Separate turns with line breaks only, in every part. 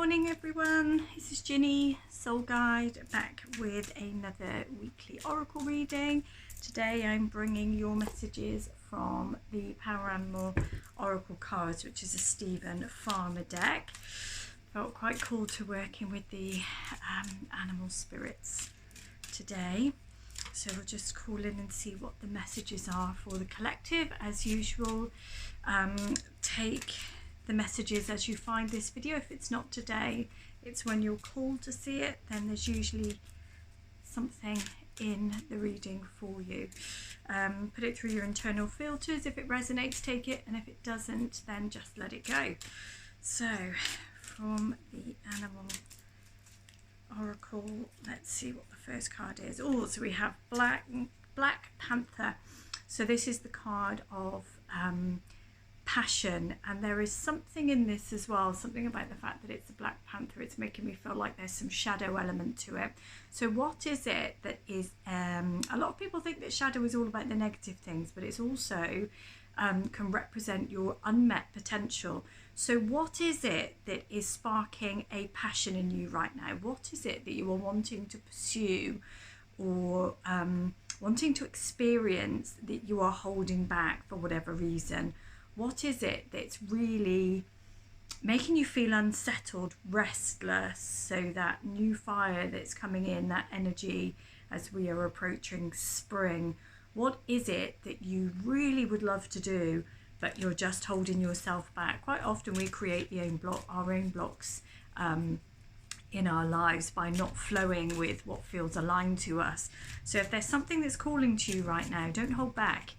morning everyone, this is Ginny, Soul Guide, back with another weekly oracle reading. Today I'm bringing your messages from the Power Animal Oracle cards, which is a Stephen Farmer deck. Felt quite cool to working with the animal spirits today. So we'll just call in and see what the messages are for the collective. As usual, take the messages as you find this video. If it's not today, it's when you're called to see it, then there's usually something in the reading for you. Put it through your internal filters. If it resonates, take it, and if it doesn't, then just let it go. So from the animal oracle, let's see what the first card is. Oh, so we have Black Panther. So this is the card of passion, and there is something in this as well, something about the fact that it's a Black Panther. It's making me feel like there's some shadow element to it. So what is it that is a lot of people think that shadow is all about the negative things, but it's also can represent your unmet potential. So what is it that is sparking a passion in you right now? What is it that you are wanting to pursue or wanting to experience that you are holding back for whatever reason? What is it that's really making you feel unsettled, restless? So that new fire that's coming in, that energy as we are approaching spring, what is it that you really would love to do, but you're just holding yourself back? Quite often we create our own blocks in our lives by not flowing with what feels aligned to us. So if there's something that's calling to you right now, don't hold back.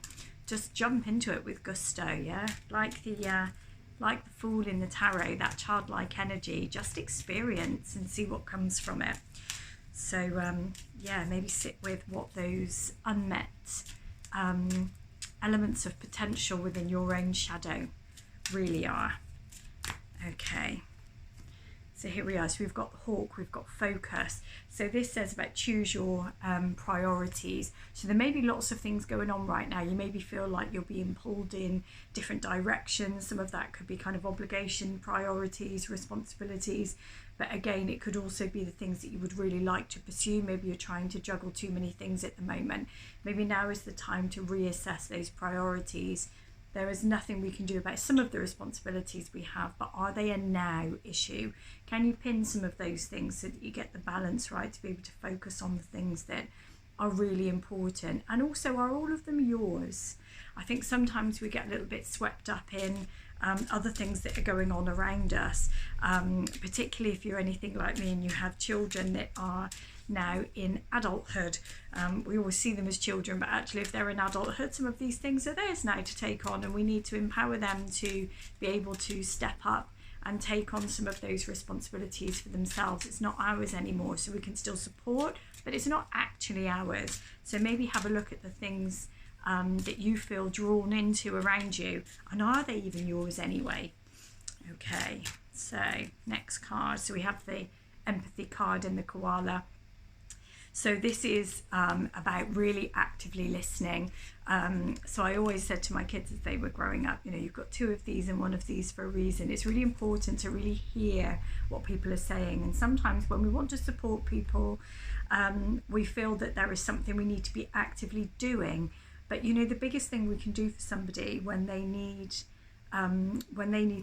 Just jump into it with gusto, yeah? Like the Fool in the tarot, that childlike energy, just experience and see what comes from it. So yeah, maybe sit with what those unmet elements of potential within your own shadow really are. Okay. So here we are. So we've got hawk, we've got focus. So this says about choose your priorities. So there may be lots of things going on right now. You maybe feel like you're being pulled in different directions. Some of that could be kind of obligation, priorities, responsibilities. But again, it could also be the things that you would really like to pursue. Maybe you're trying to juggle too many things at the moment. Maybe now is the time to reassess those priorities. There is nothing we can do about some of the responsibilities we have, but are they a now issue? Can you pin some of those things so that you get the balance right to be able to focus on the things that are really important? And also, are all of them yours? I think sometimes we get a little bit swept up in other things that are going on around us, particularly if you're anything like me and you have children that are now in adulthood. We always see them as children, but actually if they're in adulthood, some of these things are theirs now to take on, and we need to empower them to be able to step up and take on some of those responsibilities for themselves. It's not ours anymore, so we can still support, but it's not actually ours. So maybe have a look at the things that you feel drawn into around you, and are they even yours anyway? Okay, so next card. So we have the empathy card and the koala. So this is about really actively listening. So I always said to my kids as they were growing up, you know, you've got two of these and one of these for a reason. It's really important to really hear what people are saying. And sometimes when we want to support people, we feel that there is something we need to be actively doing. But you know, the biggest thing we can do for somebody when they need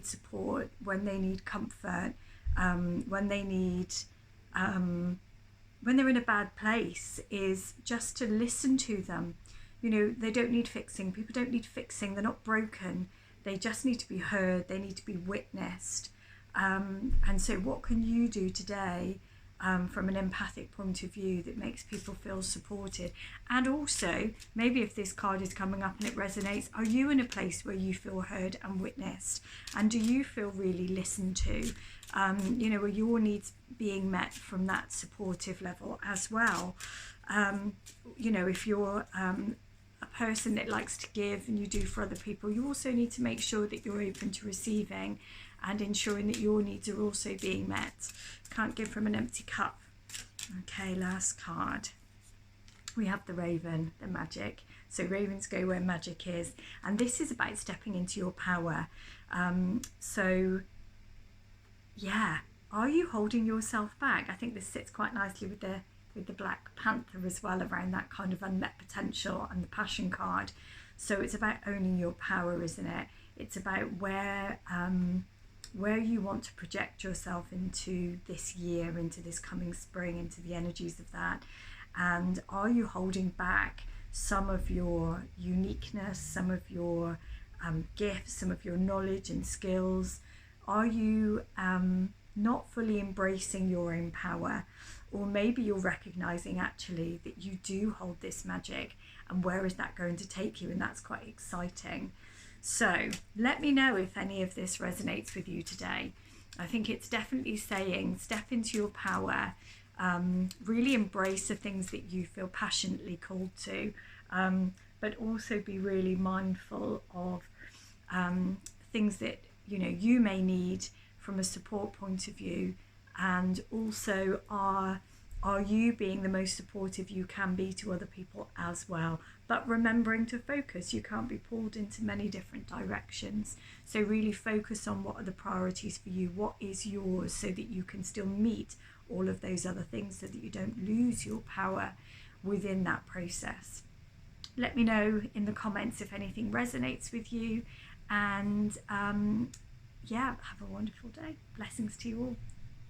support, when they need comfort, when they need when they're in a bad place, is just to listen to them. You know, they don't need fixing. People don't need fixing. They're not broken. They just need to be heard. They need to be witnessed. And so what can you do today from an empathic point of view that makes people feel supported? And also, maybe if this card is coming up and it resonates, are you in a place where you feel heard and witnessed? And do you feel really listened to? You know, are your needs being met from that supportive level as well? You know, if you're a person that likes to give and you do for other people, you also need to make sure that you're open to receiving and ensuring that your needs are also being met. Can't give from an empty cup. Okay, last card. We have the raven, the magic. So ravens go where magic is. And this is about stepping into your power. So yeah, are you holding yourself back? I think this sits quite nicely with the Black Panther as well, around that kind of unmet potential and the passion card. So it's about owning your power, isn't it? It's about where you want to project yourself into this year, into this coming spring, into the energies of that. And are you holding back some of your uniqueness, some of your gifts, some of your knowledge and skills? Are you not fully embracing your own power? Or maybe you're recognizing actually that you do hold this magic, and where is that going to take you? And that's quite exciting. So let me know if any of this resonates with you today. I think it's definitely saying step into your power, really embrace the things that you feel passionately called to, but also be really mindful of things that you may need from a support point of view, and also are you being the most supportive you can be to other people as well, but remembering to focus. You can't be pulled into many different directions, so really focus on what are the priorities for you, what is yours, so that you can still meet all of those other things, so that you don't lose your power within that process. Let me know in the comments if anything resonates with you, and yeah, have a wonderful day. Blessings to you all.